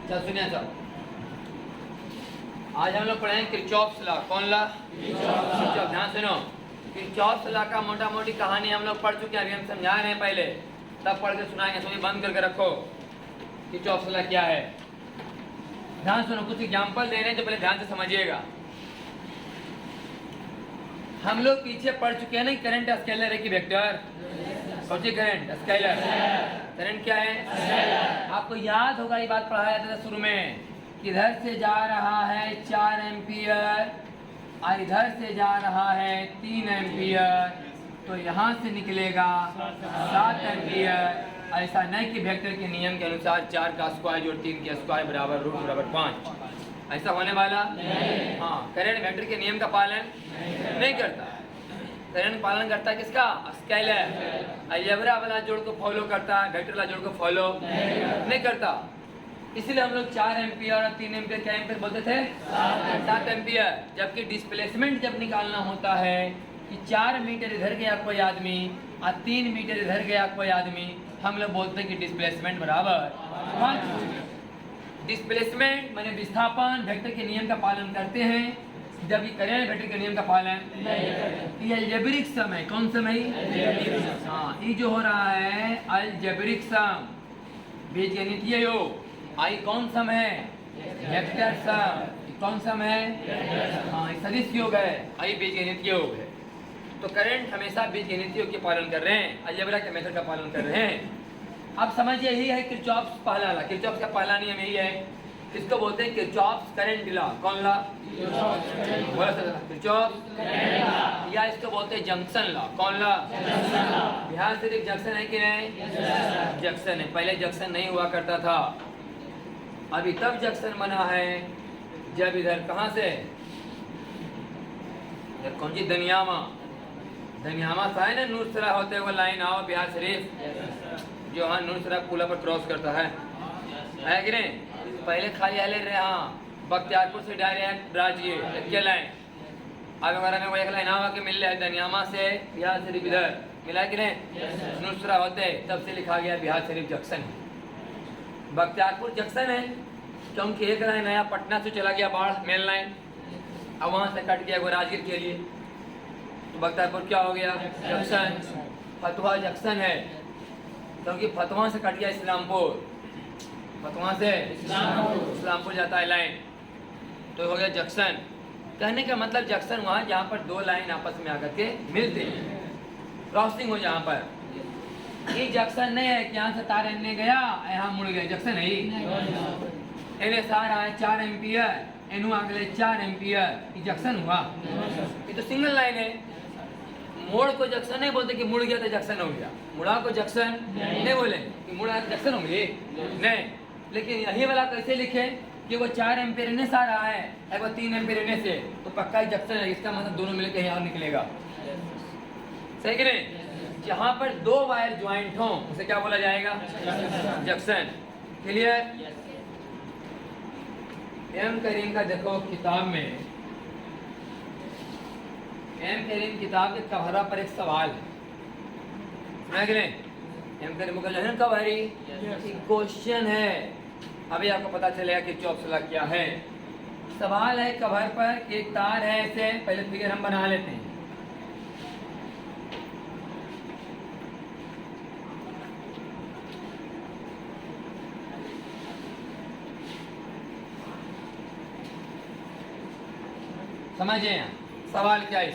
चल सुनिए सब, आज हम लोग पढ़ेंगे किरचॉफ्स लॉ। कौन लॉ? किरचॉफ। ध्यान सुनो, किरचॉफ्स लॉ का मोटा मोटी कहानी हम लोग पढ़ चुके हैं, अभी हम समझा रहे हैं पहले, तब पढ़ के सुनाएंगे। तो ये बंद करके रखो। किरचॉफ्स लॉ क्या है? ध्यान सुनो, कुछ एग्जाम्पल दे रहे हैं जो पहले ध्यान से समझिएगा। हम लोग पीछे पढ़ चुके हैं ना, करंट स्केलर है कि वेक्टर? कौन सी करंट? स्केलर। करंट क्या है? आपको याद होगा, ये बात पढ़ाया था शुरू में, इधर से जा रहा है 4 एम्पियर और इधर से जा रहा है 3 एम्पियर, तो यहाँ से निकलेगा 7 एम्पियर। ऐसा नहीं कि वेक्टर के नियम के अनुसार 4 का स्क्वायर जोड़ 3 का स्क्वायर बराबर रूट बराबर 5, ऐसा होने वाला नहीं। हाँ, करंट वेक्टर के नियम का पालन नहीं करता। करंट पालन करता है किसका? स्केलर। अलजेब्रा वाला जोड़ को फॉलो करता है, वेक्टर वाला जोड़ को फॉलो नहीं करता। इसलिए हम लोग 4 एम्पियर और 3 एम्पियर क्या एम्पियर बोलते थे? 7 एम्पियर। जबकि डिस्प्लेसमेंट जब निकालना होता है कि 4 मीटर इधर गया कोई आदमी और 3 मीटर इधर गया कोई आदमी, हम लोग बोलते हैं कि डिस्प्लेसमेंट बराबर 5। डिस्प्लेसमेंट माने विस्थापन वेक्टर के नियम का पालन करते हैं, जब ये करें वेक्टर के नियम का पालन नहीं करते। ये अलजेब्रिक सम है। कौन सम है? हाँ, ये जो हो रहा है अलजेब्रिक सम, बीजगणितीय योग। आई कौन सम है? Vector sum. कौन सम है? हाँ, सदिश योग है। आई बीजगणितीय योग है। तो करंट हमेशा बीजगणितीय योग के पालन कर रहे हैं, अलजेब्रा के मेथड का पालन कर रहे हैं। अब समझिए, यही है किरचॉफ्स पहला लॉ। किरचॉफ्स का पहला नियम यही है, इसको बोलते हैं किरचॉफ्स करंट लॉ। कौन लॉ? किरचॉफ्स, या इसको बोलते हैं जंक्शन लॉ। कौन लॉ? बिहार सिर्फ जंक्शन है कि नहीं? जंक्शन है। पहले जंक्शन नहीं हुआ करता था, अभी तब जंक्शन बना है जब इधर कहाँ से, कौन सी दनियामा से है ना, नूरसरा होते हुए लाइन आओ बिहार शरीफ, जो हाँ नूरसरा पुल पर क्रॉस करता है कि नहीं? पहले खाली हले रहे, हाँ बख्तियारपुर से डायरेक्ट राजगीर के लाइन, अब हमारा में वो एक लाइन आवा के मिल रहा है दनियामा से बिहार शरीफ, इधर मिला कि नहीं? नूरसरा होते तब से लिखा गया बिहार शरीफ जंक्शन। बख्तियारपुर जंक्शन है क्योंकि एक लाइन आया पटना से चला गया बाढ़ मेन लाइन, अब वहाँ से कट गया वो राजगीर के लिए, तो बख्तियारपुर क्या हो गया? जंक्शन। फतवा जंक्शन है क्योंकि फतवा से कट गया इस्लामपुर, फतवा से इस्लामपुर जाता है लाइन, तो हो गया जंक्शन। कहने का मतलब जंक्शन वहाँ जहाँ पर दो लाइन आपस में आकर के मिलते हैं, क्रॉसिंग हो जहाँ पर। ये जंक्शन नहीं है कि यहाँ से तार एने गया यहाँ मुड़ गए, जंक्शन है एने सार आया 4 एम्पियर, एनु अगले 4 एम्पियर, ये जंक्शन हुआ। ये तो सिंगल लाइन है। मोड़ को जंक्शन नहीं बोलते कि मुड़ गया तो जंक्शन हो गया, मुड़ा को जंक्शन नहीं बोले कि मुड़ा जंक्शन हो गई, नहीं। लेकिन यही वाला कैसे लिखे कि वो 4 एम्पियर एने से आ रहा है, एक वो 3 एम्पियर एने से, तो पक्का ही जंक्शन है। इसका मतलब दोनों मिलकर कहीं और निकलेगा, सही कि नहीं? जहाँ पर 2 वायर ज्वाइंट हो उसे क्या बोला जाएगा? जंक्शन। क्लियर? एम करीम का देखो किताब में, एम करीम किताब के कवरा पर एक सवाल है, सुना कि नहीं? एम करीम का जो है ना कवरी, क्वेश्चन है, अभी आपको पता चलेगा कि किरचॉफ्स लॉ क्या है। सवाल है कवर पर, एक तार है ऐसे, पहले फिगर हम बना लेते हैं। समझिए सवाल क्या है?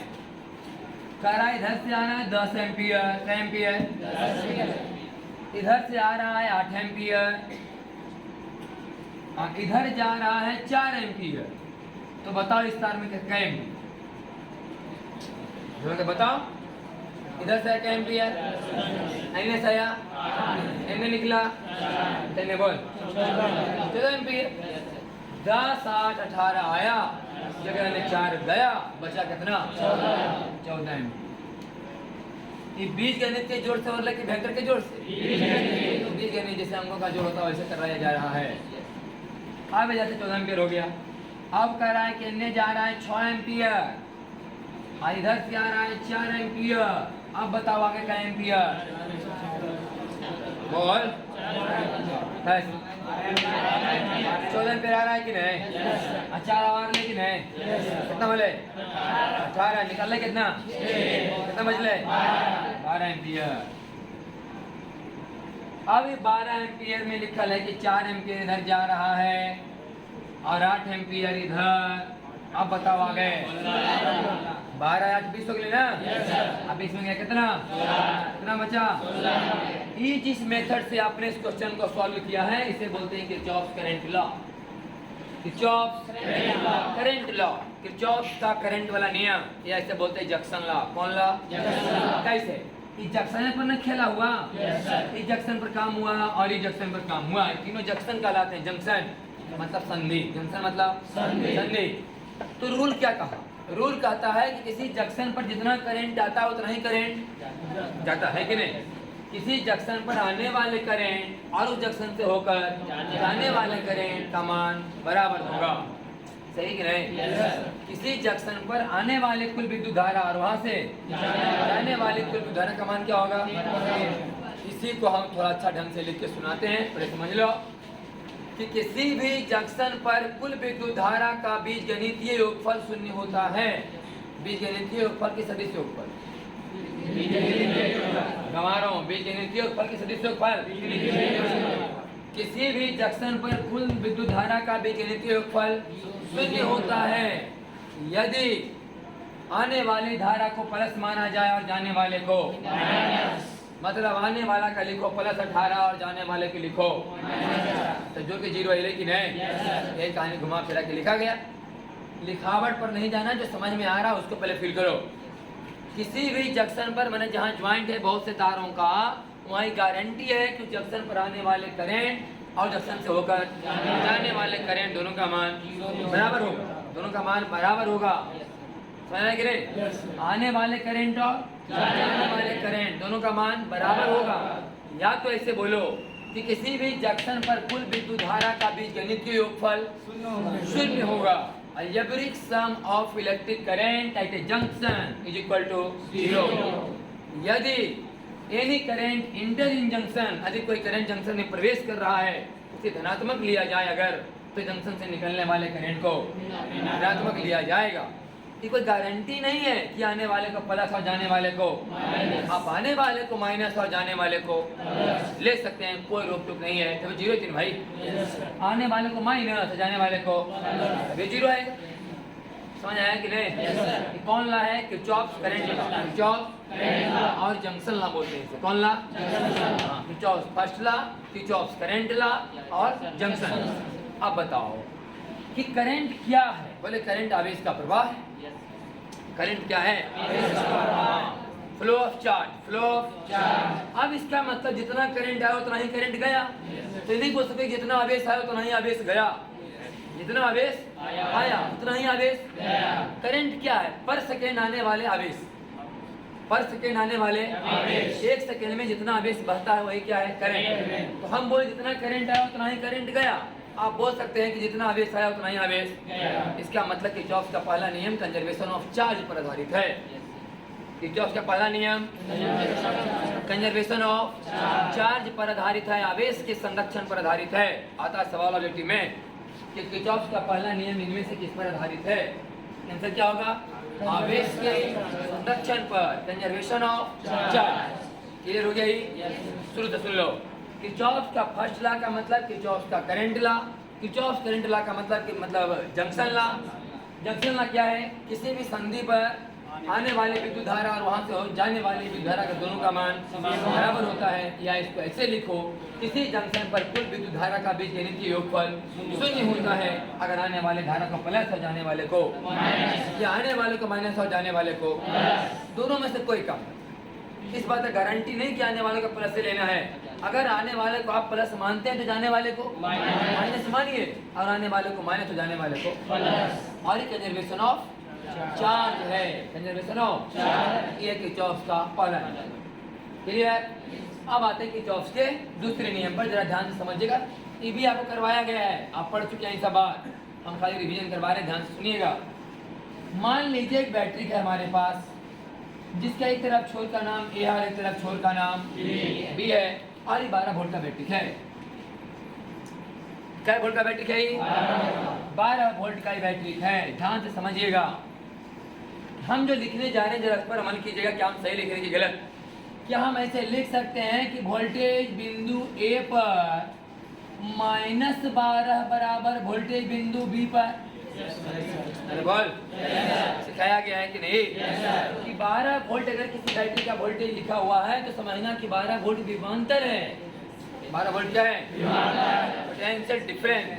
कह रहा है इधर से आ रहा है 10 एम्पियर, इधर से आ रहा है 8 एम्पियर, इधर जा रहा है 4 एम्पियर, तो बताओ इस तार में क्या एम्पियर? बताओ, इधर से क्या एम्पियर? इन्हें से आया, इन्हें निकला, इन्हें बोल 14 एम्पियर। 10, 8, 18 आया, जगह ने 4 गया, बचा कितना? 14 एम्पियर। ये बीजगणित के जोड़ से मतलब कि वेक्टर के जोड़ से? बीजगणित जैसे अंकों का जोड़ होता है वैसे कराया जा रहा है। अब जैसे 14 एम्पियर हो गया। अब कह रहा है कि इन्हें जा रहा है 6 एम्पियर, इधर से आ रहा है 4 एम्पियर। अब बताओ आगे का एम्पियर? बोल 14 एम्पियर आ रहा है कि नहीं? अच्छा आ रहा है कि नहीं? कितना बोले? 18 निकाल ले कितना? कितना बचले? 12 एम्पियर। अब 12 एम्पियर में लिखा है कि 4 एम्पियर इधर जा रहा है और 8 एम्पियर इधर। अब बताओ आगे 12 8 20 हो गए ना? अब इसमें गया कितना? कितना बचा? इस मेथड से आपने इस क्वेश्चन को सॉल्व किया है। इसे बोलते हैं Kirchhoff's current law. Kirchhoff's current law, Kirchhoff's का करंट वाला नियम, या इसे बोलते हैं जंक्शन लॉ। कौन लॉ? कैसे? इस जंक्शन पर न खेला हुआ, इस जंक्शन पर काम हुआ और इस जंक्शन पर काम हुआ, तीनों जंक्शन कहलाते हैं। जंक्शन मतलब संधि, जंक्शन मतलब संधि। तो रूल क्या कहा? रूल कहता है कि किसी जंक्शन पर जितना करंट आता है उतना ही करंट जाता है कि नहीं? किसी जंक्शन पर आने वाले करंट और उस जंक्शन से होकर जाने वाले करंट का मान बराबर होगा। सही कि नहीं? किसी जंक्शन पर आने वाले कुल विद्युत धारा और वहां से जाने वाले कुल विद्युत धारा का मान क्या होगा? इसी को हम थोड़ा अच्छा ढंग से लिख के सुनाते हैं, पहले समझ लो कि किसी भी जंक्शन पर कुल विद्युत धारा का बीजगणितीय योगफल शून्य होता है। बीजगणितीय योगफल की सदिश योगफल, गंवा रहा हूं, बीजगणितीय योगफल की सदिश योगफल। किसी भी जंक्शन पर कुल विद्युत धारा का बीजगणितीय योगफल शून्य होता है यदि आने वाली धारा को प्लस माना जाए और जाने वाले को माइनस। मतलब आने वाला का लिखो +18 और जाने वाले के लिखो तो जो कि 0 है, लेकिन है यही कहानी घुमा फिरा के लिखा गया। लिखावट पर नहीं जाना, जो समझ में आ रहा है उसको पहले फील करो। किसी भी जंक्शन पर मैंने जहाँ ज्वाइंट है बहुत से तारों का, वहीं गारंटी है कि जंक्शन पर आने वाले करंट और जंक्शन से होकर जाने वाले करंट दोनों का मान बराबर होगा। दोनों का मान बराबर होगा, समझ कि नहीं? आने वाले करंट और जाने वाले करंट दोनों का मान बराबर होगा। या तो ऐसे बोलो कि किसी भी जंक्शन पर कुल विद्युत धारा का बीजगणितीय योगफल शून्य होगा। Algebraic sum of electric current at a junction is equal to 0। यदि any current enter in junction, यदि कोई करंट जंक्शन में प्रवेश कर रहा है उसे धनात्मक लिया जाए अगर, तो जंक्शन से निकलने वाले करंट को ऋणात्मक लिया जाएगा। ये कोई गारंटी नहीं है कि आने वाले को प्लस और जाने वाले को माइनस। आप आने वाले को माइनस और जाने वाले को ले सकते हैं, कोई रोक टोक नहीं है। तो 0 3 भाई, आने वाले को माइनस, जाने वाले को 0 है। समझ आया कि नहीं? कौन ला है? Kirchhoff's current law. किरचॉफ्स और जंक्शन लॉ बोलते हैं इसे। कौन law? Kirchhoff's first law, Kirchhoff's current law और जंक्शन। अब बताओ कि करंट क्या है? बोले करंट आवेश का प्रवाह है। करंट क्या है? Flow of charge, flow of charge. अब इसका मतलब जितना करंट आया उतना ही करंट गया। तो नहीं बोल सकते जितना आवेश आया उतना ही आवेश गया। जितना आवेश आया उतना ही आवेश गया। करंट क्या है? पर सेकेंड आने वाले आवेश, पर सेकेंड आने वाले आवेश। 1 सेकेंड में जितना आवेश बहता है वही क्या है? करंट। तो हम बोले जितना करंट आया उतना ही करंट गया। आप बोल सकते हैं कि जितना आवेश आया उतना ही आवेश गया। इसका मतलब किरचॉफ का पहला नियम कंजर्वेशन ऑफ चार्ज पर आधारित है। किरचॉफ का पहला नियम कंजर्वेशन ऑफ चार्ज पर आधारित है, आवेश के संरक्षण पर आधारित है। आता है सवाल ऑब्जेक्टिव में कि किरचॉफ का पहला नियम इनमें से किस पर आधारित है? आंसर क्या होगा? आवेश के संरक्षण पर, कंजर्वेशन ऑफ चार्ज। क्लियर हो गया? ही शुरू से सुन लो। किरचॉफ का फर्स्ट लॉ का मतलब किरचॉफ का current law. Kirchhoff current law का मतलब जंक्शन लॉ। जंक्शन लॉ क्या है? किसी भी संधि पर आने वाले विद्युत धारा और वहां से जाने वाली विद्युत धारा का दोनों का मान बराबर होता है। या इसको ऐसे लिखो, किसी जंक्शन पर कुल विद्युत धारा का बीजगणितीय योगफल शून्य होता है अगर आने वाले धारा को प्लस और जाने वाले को माइनस, या आने वाले को माइनस और जाने वाले को दोनों में से कोई कम। इस बात का गारंटी नहीं कि आने वाले को प्लस से लेना है। अगर आने वाले को आप प्लस मानते हैं तो जाने वाले को माइनस मानिए, और आने वाले को माइनस तो जाने वाले को प्लस। और ये कंजर्वेशन ऑफ चार्ज है। कंजर्वेशन ऑफ चार्ज ये किरचॉफ का पहला नियम। क्लियर? अब आते हैं किरचॉफ के दूसरे नियम पर, जरा ध्यान से समझिएगा। ये भी आपको करवाया गया है, आप पढ़ चुके हैं इस बार, हम खाली रिवीजन करवा रहे हैं, ध्यान से सुनिएगा। मान लीजिए एक बैटरी है हमारे पास जिसका एक तरफ छोर का नाम ए और एक तरफ छोर का नाम बी है, और 12 वोल्ट का बैटरी है। क्या वोल्ट का बैटरी है? 12 वोल्ट का बैटरी है। ध्यान से समझिएगा, हम जो लिखने जा रहे हैं जरा इस पर अमल कीजिएगा, क्या हम सही लिख रहे हैं कि गलत। क्या हम ऐसे लिख सकते हैं कि वोल्टेज बिंदु ए पर -12 बराबर वोल्टेज बिंदु बी पर? अरे बोल, सिखाया गया है कि नहीं कि 12 वोल्ट अगर किसी बैटरी का वोल्टेज लिखा हुआ है तो समझना कि 12 वोल्ट विभवांतर है। 12 वोल्ट क्या है? Potential difference.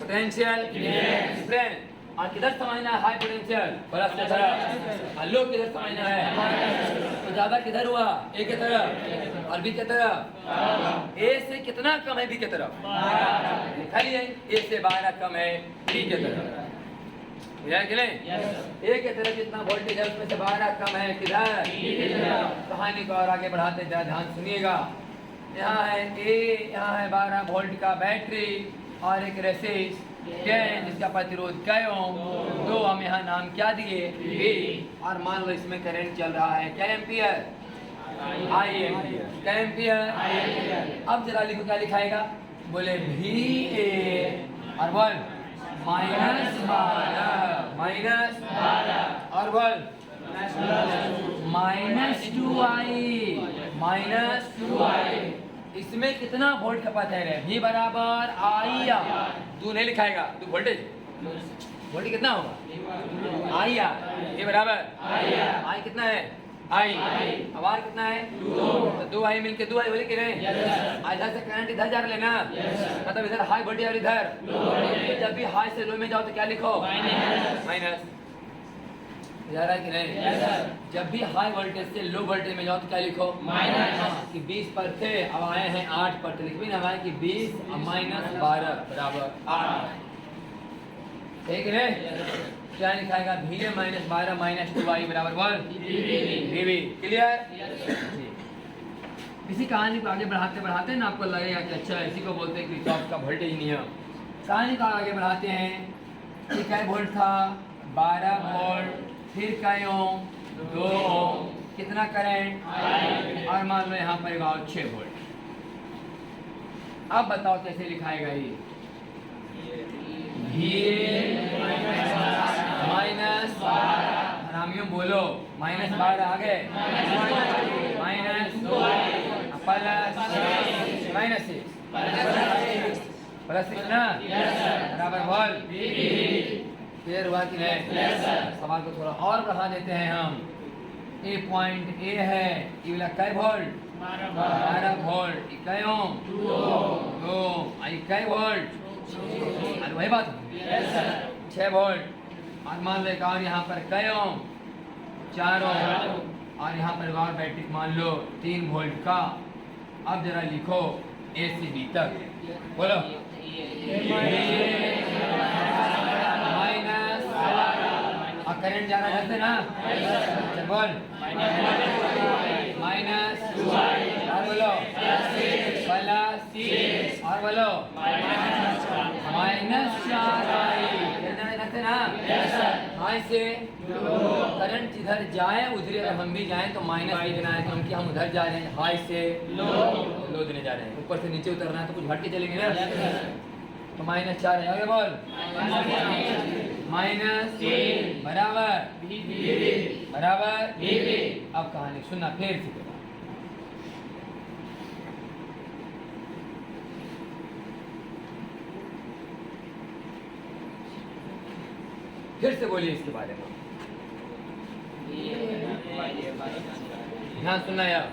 Potential difference. और किधर समझना है? हाई पोटेंशियल प्लस की तरफ, और लो किधर समझना है? तो ज्यादा किधर हुआ? ए की तरफ और बी की तरफ। ए से कितना कम है? बी की तरफ। लिखा लिया, ए से 12 कम है बी की तरफ। कि नहीं? ए की तरफ जितना वोल्टेज है उसमें से 12 कम है किधर? कहानी को और आगे बढ़ाते जरा ध्यान सुनिएगा। यहाँ है ए, यहाँ है 12 वोल्ट का बैटरी और एक रेसिस्टर जिसका प्रतिरोध क्या ओम 2। हम यहाँ नाम क्या दिए? बी। और मान लो इसमें करंट चल रहा है क्या एम्पियर? आई एम्पियर। क्या एम्पियर? अब जरा लिखो, क्या लिखाएगा? बोले भी ए और बोल -12 और बोल -2i। इसमें कितना वोल्ट खपत है? V बराबर आई आर। तू नहीं लिखाएगा, तू वोल्टेज वोल्टेज कितना होगा? I R. ये बराबर आई कितना है? आई। अब आर कितना है? 2 आई मिलके 2 आई बोले कि नहीं? इधर से करंट इधर जा लेना, मतलब इधर हाई वोल्टेज और इधर। जब भी हाई से लो में जाओ तो क्या लिखो? माइनस। जा रहा है कि नहीं? जब भी हाई वोल्टेज से लो वोल्टेज में जाओ तो क्या लिखो? माइनस। कि 20 पर थे, अब आए हैं 8 पर, तो लिख भी ना आए कि 20 -12 बराबर 8। ठीक है? क्या लिखाएगा? VA -12 -2i बराबर बोल VB। क्लियर? इसी कहानी को आगे बढ़ाते बढ़ाते ना आपको लगेगा कि अच्छा इसी को बोलते हैं किरचॉफ का वोल्टेज नियम। कहानी को आगे बढ़ाते हैं कि क्या वोल्ट था? 12 वोल्ट, फिर क्या ओम 2 ओम, कितना करंट? और मान लो यहाँ पर और 6 वोल्ट। अब बताओ कैसे लिखाएगा ये? हरामियों बोलो, -12 आ गए, प्लस ना बराबर बोल। क्लियर हुआ कि नहीं? सवाल को थोड़ा और बढ़ा देते हैं हम। ए पॉइंट ए है, ये वाला कै वोल्ट? 12 वोल्ट। कै ओम? 2 आई कै वोल्ट? अरे वही बात 6 वोल्ट। और मान लो एक और यहाँ पर कै ओम? 4 ओम। और यहाँ पर और बैटरी मान लो 3 वोल्ट का। अब जरा लिखो ए से बी तक, बोलो माइनस, और करंट जा रहा है से ना, बोल माइनस, और बोलो प्लस, और बोलो -4i। ना हाई से करंट जिधर जाए उधर अगर हम भी जाएं तो माइनस लिखना है, क्योंकि हम उधर जा रहे हैं हाई से लो देने जा रहे हैं। ऊपर से नीचे उतरना है तो कुछ हट के चलेंगे ना, तो -4 है। आगे बोल -3 बराबर बराबर। अब कहानी सुनना फिर से, फिर से बोलिए इसके बारे में, ध्यान सुनना यार।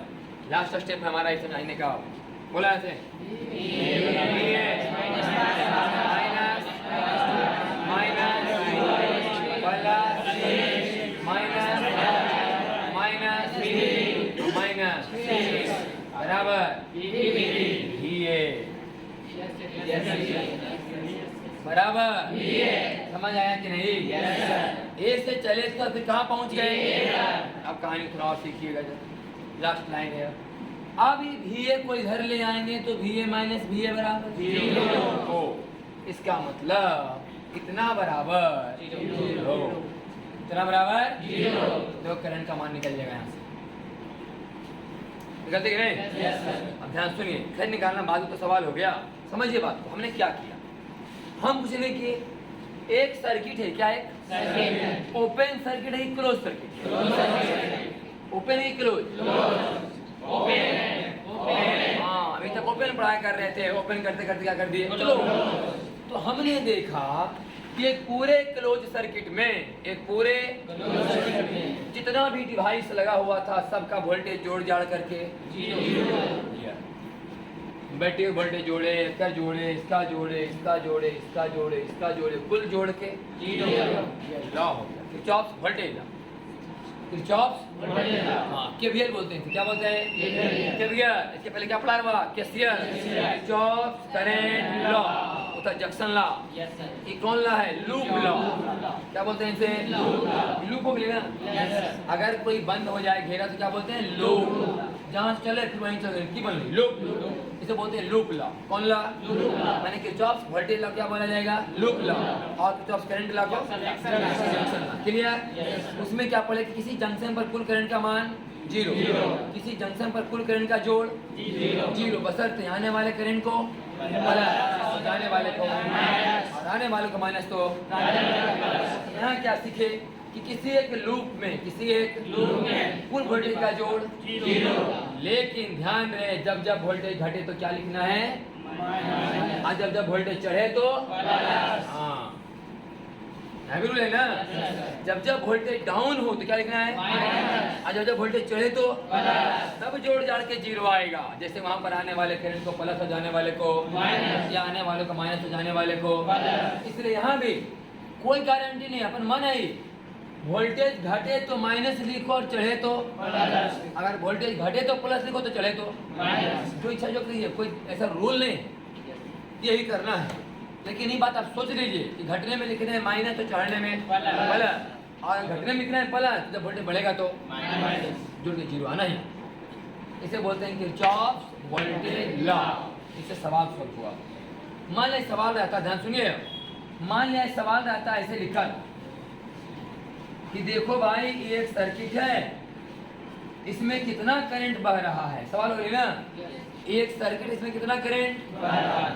लास्ट स्टेप है हमारा इसे समझने का। बोला ऐसे बराबर बराबर। समझ आया कि नहीं? ए से चले तो फिर कहाँ पहुँच गए? अब कहानी थोड़ा और सीखिएगा। लास्ट लाइन है। अब VA को इधर ले आएंगे तो VA माइनस VA बराबर 0। इसका मतलब इतना बराबर 0, इतना बराबर 0, तो करंट का मान निकल जाएगा यहाँ से। निकलते कि नहीं? अब ध्यान सुनिए, खैर निकालना बाजू तो सवाल हो गया। समझिए बात को, हमने क्या किया। हम कुछ नहीं किए, एक सर्किट है, क्या है? सर्किट। ओपन सर्किट है, क्लोज सर्किट? ओपन है, क्लोज? हाँ, अभी तक ओपन पढ़ाई कर रहे थे, ओपन करते करते क्या कर दिए? चलो, तो हमने देखा कि एक पूरे क्लोज सर्किट में, एक पूरे जितना भी डिवाइस लगा हुआ था सबका वोल्टेज जोड़ जाड़ करके बैटरी वोल्टेज जोड़े, इसका जोड़े, इसका जोड़े, इसका जोड़े, इसका जोड़े, इसका जोड़े, कुल जोड़ के लॉ हो गया, किरचॉफ्स वोल्टेज लॉ। किरचॉफ्स हाँ, केवीएल बोलते हैं, क्या बोलते हैं? केवीएल। इसके पहले क्या पढ़ा हुआ? केसीएल। किरचॉफ्स करंट लॉ होता है, जंक्शन लॉ। ये कौन लॉ है? Loop law. क्या बोलते हैं इसे? लूप हो गया ना। अगर कोई बंद हो जाए घेरा तो क्या बोलते हैं? लूप। जहाँ चले फिर वहीं चले, की बन गई? लूप। इसे बोलते हैं लूप लॉ। कौन लॉ? मैंने किरचॉफ्स वोल्टेज लॉ क्या बोला जाएगा? Loop law. और किरचॉफ्स करंट लॉ को जंक्शन लॉ। क्लियर? उसमें क्या पढ़े कि किसी जंक्शन पर कुल करंट का मान 0, किसी जंक्शन पर कुल करंट का जोड़ 0, बशर्ते आने वाले करंट को प्लस, जाने वाले को और आने वाले को माइनस। तो यहाँ क्या सीखे कि किसी एक लूप में कुल वोल्टेज का जोड़ 0, लेकिन ध्यान रहे जब जब वोल्टेज घटे तो क्या लिखना है? और जब वोल्टेज चढ़े तो हाँ, रूल है ना। जब वोल्टेज डाउन हो तो क्या लिखना है? और जब वोल्टेज चढ़े तो तब जोड़ जाड़ के 0 आएगा। जैसे वहां पर आने वाले करंट को प्लस हो जाने वाले को या आने वाले को माइनस हो जाने वाले को। इसलिए यहाँ भी कोई गारंटी नहीं, अपन मन है वोल्टेज घटे तो माइनस लिखो और चढ़े तो अगर वोल्टेज घटे तो प्लस लिखो तो चढ़े तो जो इच्छा जो करिए, कोई ऐसा रूल नहीं, यही करना है। लेकिन ये बात आप सोच लीजिए कि घटने में लिखना है माइनस तो चढ़ने में प्लस, और घटने में लिखना है प्लस, जब वोल्टेज बढ़ेगा तो जुड़ के 0 आना ही। इसे बोलते हैं किरचॉफ्स वोल्टेज लॉ। इससे सवाल सॉल्व हुआ। मान लिया सवाल रहता, ध्यान सुनिए, मान लिया सवाल रहता ऐसे लिखा कि देखो भाई ये एक सर्किट है, इसमें कितना करंट बह रहा है। सवाल हो रही ना, एक सर्किट इसमें कितना करंट,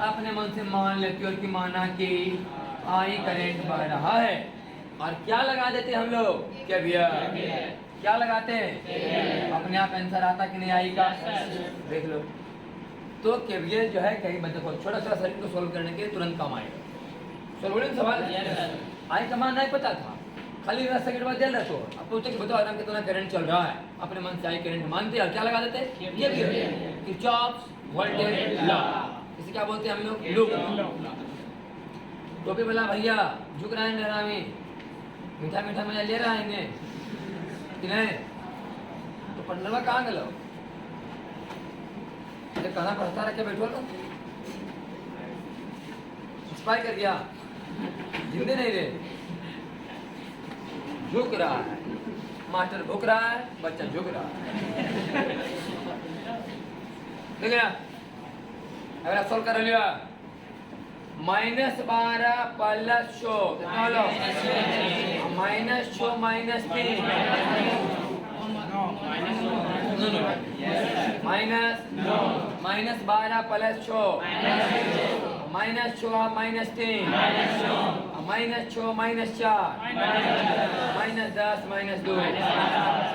अपने मन से मान लेते हो कि माना कि आई करंट बह रहा है, और क्या लगा देते हम लोग? केवीएल। क्या लगाते हैं? अपने आप आंसर आता कि नहीं आई का देख लो। तो केवीएल जो है कहीं देखो छोटा छोटा सर्किट को सोल्व करने के तुरंत काम आएगा। सोल्व सवाल आई का मान नहीं पता था, खाली 10 सेकंड बाद दे रहा तो अब पूछते कि बताओ आराम कितना करंट चल रहा है, अपने मन से आई करंट मानते हैं, क्या लगा देते हैं? Kirchhoff's voltage law. इसे क्या बोलते हैं हम लोग? लूप। टोपी वाला भैया झुक रहा है मेरा में, मीठा मीठा मजा ले रहा है इन्हें कि नहीं? तो पंडलवा कहाँ गलो? कहाँ पढ़ता रखे बैठो लो, एक्सपायर कर गया, जिंदे नहीं रहे। झुक रहा है मास्टर, भुक रहा है बच्चा, झुक रहा है। ठीक है, अगर आप सोल्व कर लिया -12 प्लस 6 कितना लो? -6 -3 -12 प्लस 6 -6 -3 -6 -4 -10 -2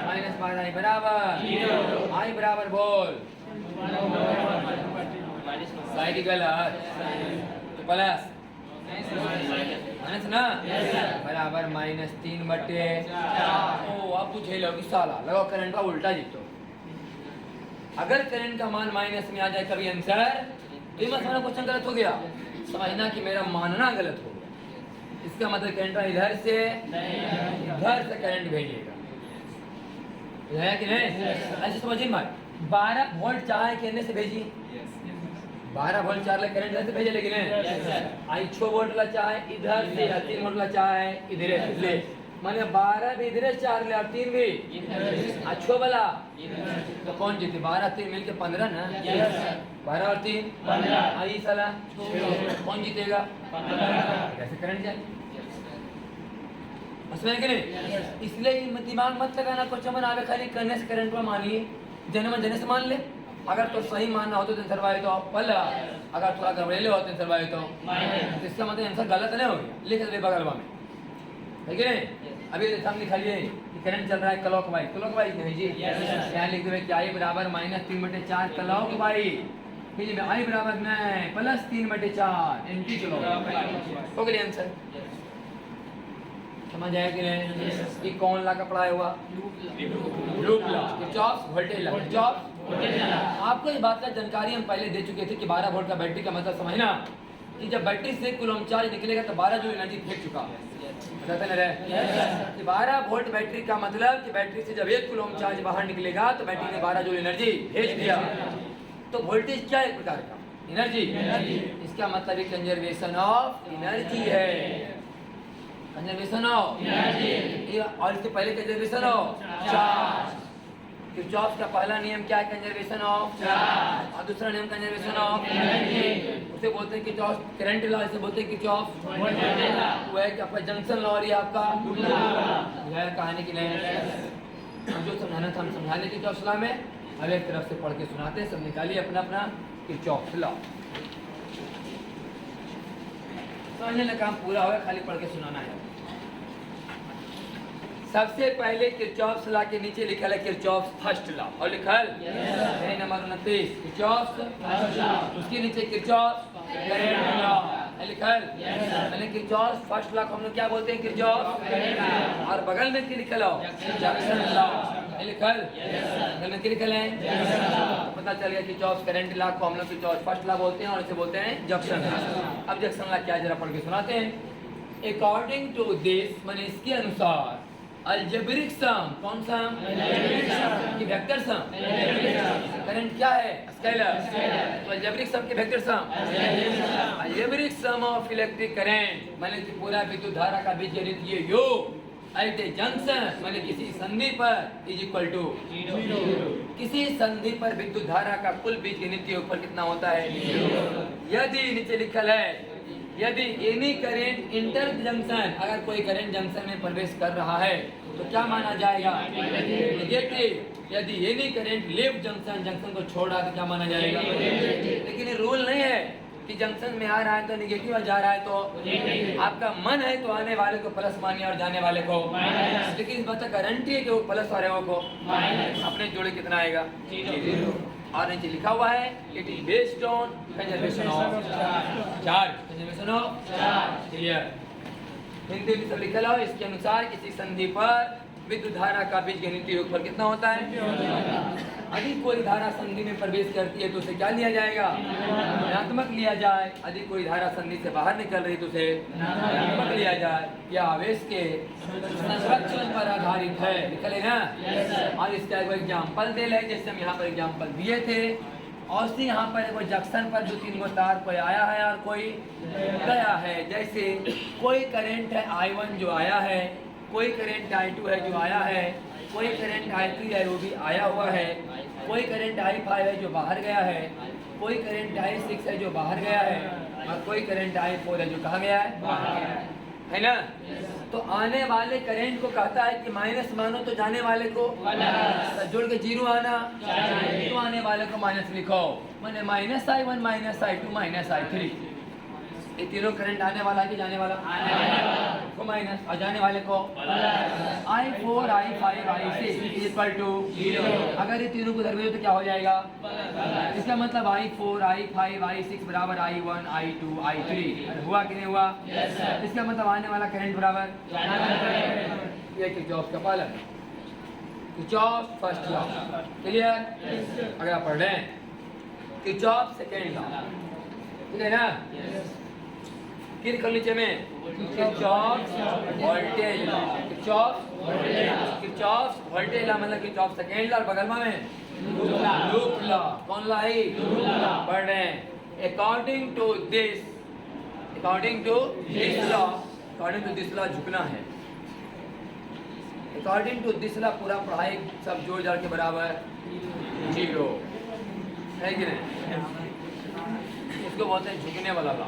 -12 बराबर आई बराबर बोल साइड गलत तो प्लस माइनस ना बराबर -3 बटे। ओ अब पूछे लो कि साला लगाओ करंट का उल्टा जीतो। अगर करंट का मान माइनस में आ जाए कभी आंसर तो ये मतलब क्वेश्चन गलत हो गया, समझना कि मेरा मानना गलत हो गया। इसका मतलब करंट इधर से करंट भेजेगा, है कि नहीं? ऐसे समझिए भाई, 12 वोल्ट चाहे कहने से भेजिए, 12 वोल्ट 4 लाख करंट से भेजे, लेकिन आई 6 वोल्ट ला चाहे इधर से, 3 वोल्ट ला चाहे इधर से, माने 12 भी इधर 4 ले और 3 भी अच्छो वाला, तो कौन जीते? 12 3 मिलके 15 ना, 12 और 3 15, आई साला कौन जीतेगा? कैसे करंट जाए उसमें कि नहीं? इसलिए दिमाग मत लगाना, कुछ मन आगे खाली करने से करंट में मानिए, जने से मान ले अगर तो सही मानना हो तो सरवाए तो पहला, अगर थोड़ा गड़बड़ेले हो तो सरवाए तो इसका मतलब आंसर गलत नहीं हो गया। लिख दे बगलवा में, है कि नहीं। अभी हम लिखिए कि करंट चल रहा है क्लॉकवाइज, क्लॉकवाइज नहीं जी, यहाँ लिख देंगे कि I बराबर -3/4 क्लॉकवाइज, फिर I बराबर नहीं +3/4 एंटी क्लॉकवाइज। हो गया आंसर। समझ आया कि नहीं। ये कौन ला का पढ़ाया हुआ? लूप ला, किरचॉफ वोल्टेज ला, किरचॉफ। आपको ये बात का जानकारी हम पहले दे चुके थे कि 12 वोल्ट का बैटरी का मतलब समझना कि जब बैटरी से कूलम चार्ज निकलेगा तो 12 जूल एनर्जी फेंक चुका है। बताते ना रहे कि 12 वोल्ट बैटरी का मतलब कि बैटरी से जब 1 कूलम चार्ज बाहर निकलेगा तो बैटरी ने 12 जूल एनर्जी भेज दिया। तो वोल्टेज क्या है? एक प्रकार का एनर्जी। इसका मतलब एक कंजर्वेशन ऑफ एनर्जी है, कंजर्वेशन ऑफ एनर्जी। और इसके पहले कंजर्वेशन ऑफ चार्ज। किरचॉफ का पहला नियम क्या है? Conservation of charge. और दूसरा नियम कंजर्वेशन ऑफ एनर्जी। उसे बोलते हैं किरचॉफ करंट लॉ, इसे बोलते हैं किरचॉफ वोल्टेज लॉ। वो है कि आपका जंक्शन लॉ और ये आपका है कहानी के लिए। हम जो समझाना था हम समझा लें किरचॉफ लॉ में। अब एक तरफ से पढ़ के सुनाते हैं, सब निकालिए अपना अपना किरचॉफ लॉ। समझने का काम पूरा होगा, खाली पढ़ के सुनाना है। सबसे पहले किरचॉफ लॉ के नीचे लिखा है किरचॉफ फर्स्ट लॉ, और लिखा है नंबर 29 किरचॉफ फर्स्ट लॉ, उसके नीचे किरचॉफ करंट लॉ लिखा है। मैंने किरचॉफ फर्स्ट लॉ को हम लोग क्या बोलते हैं? Kirchhoff current law. और बगल में क्या लिखा है? जंक्शन लॉ लिखा है। बगल में क्या लिखा है? पता चल गया किरचॉफ करंट लॉ को हम लोग किरचॉफ फर्स्ट लॉ बोलते हैं और इसे बोलते हैं जंक्शन लॉ। अब जंक्शन लॉ क्या जरा पढ़ के सुनाते हैं। अकॉर्डिंग टू दिस, माने इसके अनुसार अलजेब्रिक सम, कौन सा? कि वेक्टर सम। करंट क्या है? स्केलर। तो अलजेब्रिक सम के vector sum, algebraic sum of electric current माने कि पूरा विद्युत धारा का बीजगणितीय योग एट ए जंक्शन माने किसी संधि पर इज इक्वल टू 0। किसी संधि पर विद्युत धारा का कुल बीजगणितीय योगफल कितना होता है? 0। यदि नीचे लिखल है यदि एनी करंट इंटर जंक्शन, अगर कोई करंट जंक्शन में प्रवेश कर रहा है तो क्या माना जाएगा? नेगेटिव। यदि any current leave junction, junction को छोड़ रहा है तो क्या माना जाएगा? लेकिन ये रूल नहीं है कि जंक्शन में आ रहा है तो नेगेटिव, जा रहा है तो आपका मन है तो आने वाले को प्लस मानिए और जाने वाले को माइनस। लेकिन इस बात का गारंटी है कि वो प्लस वाले को माइनस, अपने जोड़े कितना आएगा? 0। और नीचे लिखा हुआ है it is based on conservation of charge, conservation of charge. Clear? Hindi में सब लिखा हो। इसके अनुसार किसी संधि पर विद्युत धारा का बीजगणितीय योगफल कितना होता है? यदि कोई धारा संधि में प्रवेश करती है तो उसे क्या लिया जाएगा? ऋणात्मक लिया जाए। यदि कोई धारा संधि से बाहर निकल रही तो उसे ऋणात्मक लिया जाए। यह आवेश के संरक्षण पर आधारित है, निकले ना। और इसका एक एग्जाम्पल दे ले, जैसे हम यहाँ पर एग्जाम्पल दिए थे। और सी यहाँ पर कोई जंक्शन पर 2-3 गो तार कोई आया है और कोई गया है। जैसे कोई करंट है I1 जो आया है, कोई करंट I2 है जो आया है, कोई करंट I3 है वो भी आया हुआ है, कोई करंट I5 है जो बाहर गया है, कोई करंट I6 है जो बाहर गया है, और कोई करंट I4 है जो कहाँ गया है? बाहर है ना। तो आने वाले करंट को कहता है कि माइनस मानो तो जाने वाले को प्लस, जोड़ के 0 आना तो आने वाले को माइनस लिखो। मैंने -I1 -I2 -I3, ये तीनों करंट आने वाला है कि जाने वाला? को माइनस, और जाने वाले को I4 I5 I6 equal to 0। अगर ये तीनों को धरवे तो क्या हो जाएगा? इसका मतलब I4 I5 I6 बराबर I1 I2 I3। हुआ कि नहीं हुआ? इसका मतलब आने वाला करंट बराबर ये किरचॉफ का पालन, किरचॉफ फर्स्ट लॉ। क्लियर? अगर आप पढ़ रहे हैं किरचॉफ सेकेंड लॉ, ठीक है ना। फिर कर नीचे में Kirchhoff voltage law, Kirchhoff voltage law मतलब किरचॉफ सेकेंड लॉ। और बगल में लूप लॉ, कौन लॉ है? पढ़ रहे हैं अकॉर्डिंग टू दिस लॉ झुकना है। अकॉर्डिंग टू दिस लॉ पूरा पढ़ाई सब जोड़ जाड़ के बराबर 0 है कि नहीं? इसको बोलते हैं झुकने वाला लॉ।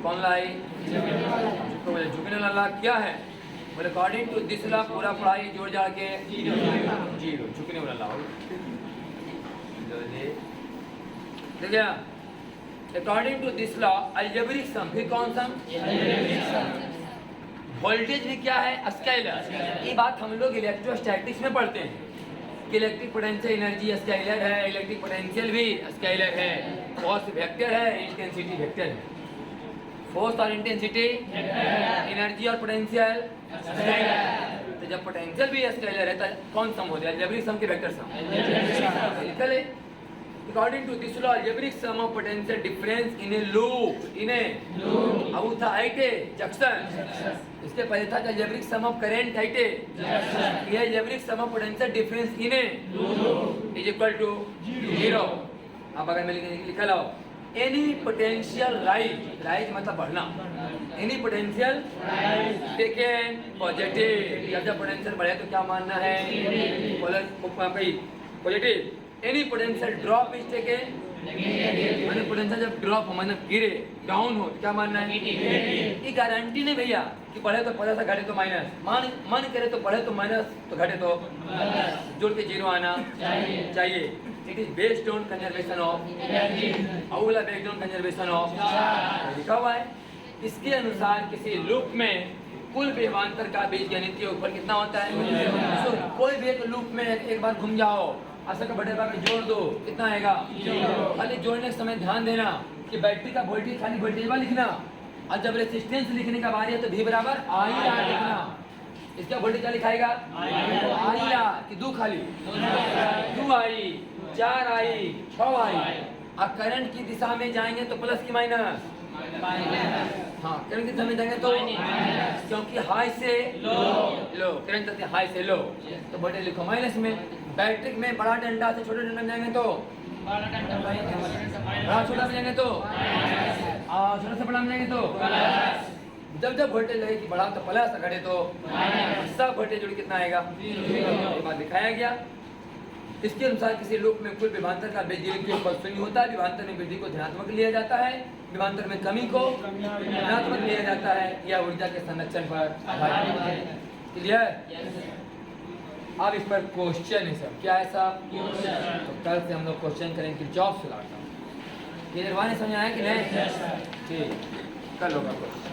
कौन ला है? झुकने वाला लॉ क्या है? बोले अकॉर्डिंग टू दिस लॉ पूरा पढ़ाई जोड़ जाड़ के 0 झुकने वाला लॉ। देखिए according to this law algebraic sum, फिर कौन सम? वोल्टेज भी क्या है? स्केलर। ये बात हम लोग इलेक्ट्रोस्टैटिक्स में पढ़ते हैं कि इलेक्ट्रिक पोटेंशियल एनर्जी स्केलर है, इलेक्ट्रिक पोटेंशियल भी स्केलर है, फोर्स वेक्टर है, इंटेंसिटी वेक्टर है। फोर्स और इंटेंसिटी, एनर्जी और पोटेंशियल स्केलर। तो जब पोटेंशियल भी स्केलर है तो कौन सम हो जाए? अलजेब्रिक सम के वेक्टर सम। निकले according to this law algebraic sum of potential difference in a loop, in a loop. अब था हाइटे जंक्शन, इसके पहले था अलजेब्रिक सम ऑफ करंट हाइटे, ये algebraic sum of potential difference in a loop is equal to 0। अब अगर मैं लिखा लाओ एनी पोटेंशियल राइज मतलब बढ़ना, एनी पोटेंशियल टेकन पॉजिटिव, जब पोटेंशियल बढ़े तो क्या मानना है? Positive. Any potential drop is taken मैंने पोटेंशियल जब ड्रॉप हो मतलब गिरे डाउन हो तो क्या मानना है? ये गारंटी नहीं भैया कि बढ़े तो प्लस घटे तो माइनस, मन करे तो बढ़े तो माइनस तो घटे तो जोड़ के 0 आना चाहिए। It is based on conservation of energy, अगला बेस्ड ऑन कंजर्वेशन ऑफ लिखा हुआ है। इसके अनुसार किसी लूप में कुल विभवांतर का बीजगणितीय ऊपर कितना होता है? कोई भी एक लूप में एक बार घूम जाओ, असल का बड़े बार में जोड़ दो, कितना आएगा? खाली जोड़ने के समय ध्यान देना कि बैटरी का वोल्टेज खाली वोल्टेज लिखना, और जब रेसिस्टेंस लिखने का बारी है तो V बराबर IR लिखना। इसका वोल्टेज क्या लिखाएगा? IR कि 2 खाली 2I 4I 6I। अब करंट की दिशा में जाएंगे तो प्लस की माइनस? हाँ, करंट की दिशा में जाएंगे तो क्योंकि हाई से लो करंट चलती है हाई से लो तो वोल्टेज लिखो माइनस में। बैटरी में बड़ा डंडा से छोटे डंडा में जाएंगे तो बड़ा छोटा में जाएंगे तो छोटा से बड़ा में जाएंगे तो जब वोल्टेज लगेगी बड़ा तो प्लस, घटे तो सब वोल्टेज जोड़ कितना आएगा? ये बात दिखाया गया। इसके अनुसार किसी लूप में कुल विभवांतर का बीजगणितीय ऊपर शून्य होता है। विभवांतर में वृद्धि को धनात्मक लिया जाता है, विभवांतर में कमी को ऋणात्मक लिया जाता है। यह ऊर्जा के संरक्षण पर आधारित है। क्लियर? अब इस पर क्वेश्चन है सब, क्या है सब? तो कल से हम लोग क्वेश्चन करेंगे कि जॉब से लाता ये निर्वाह समझ आया कि नहीं? ठीक, कल होगा क्वेश्चन।